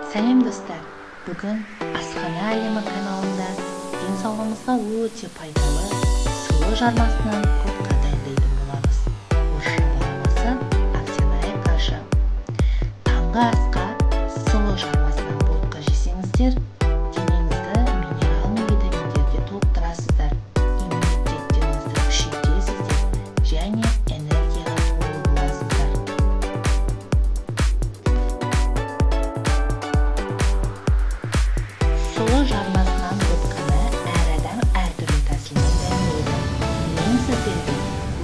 Сәлем достар, бүгін Асхана әлемі каналында денсаулығымызға өте пайдалы сұлы жармасынан ботқа дайындайтын боламыз. Орысша баламасы Актяная каша. Таңғы асқа сұлы жармасынан ботқа жесеңіздер, денеңізді минерал мен витаминдерге толықтырасыздар, иммунитеттеріңізді күшейтесіздер және энергияға толы боласыздар. Сұлы жармасынан ботқаны әр адам әртүрлі тәсілмен дайындайды. Мен сіздерге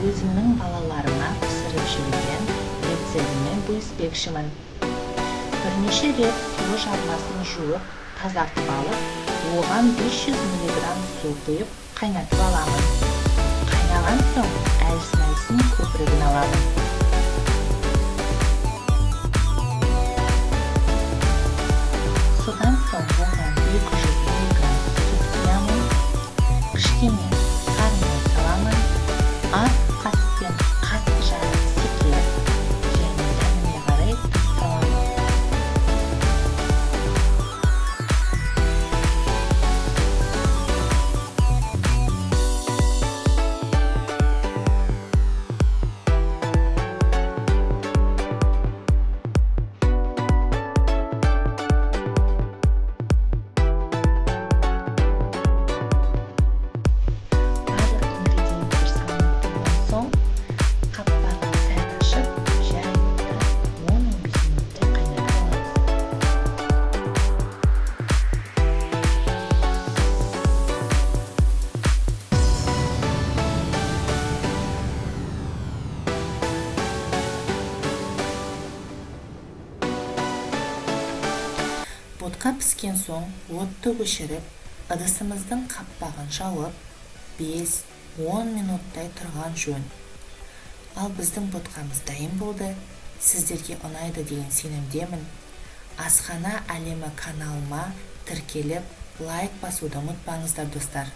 өзімнің балаларыма пісіріп жүрген рецептімен бөліспекшімін. Бірнеше рет сұлы жармасын жуып, тазартып алып, оған 500 мг су құйып қайнатып аламын. Қайнаған соң әлсін көпірігін аламын. Содан соң оған 200 мг сүт құямын, кішкене қармай саламын, аз қасықпен қасық жарым секіріп және дәміне қарай тұз саламын. Қаппағын сәл ашып, жай минутта 10-15 минуттай қайнатып аламыз. Ботқа піскен соң отты өшіріп, ыдысымыздың қаппағын жауып, 5-10 минуттай тұрған жөн. Ал біздің ботқамыз дайын болды. Сіздерге ұнайды деген сенімдемін. Асхана әлемі каналыма тіркеліп, лайк басуды ұмытпаңыздар достар.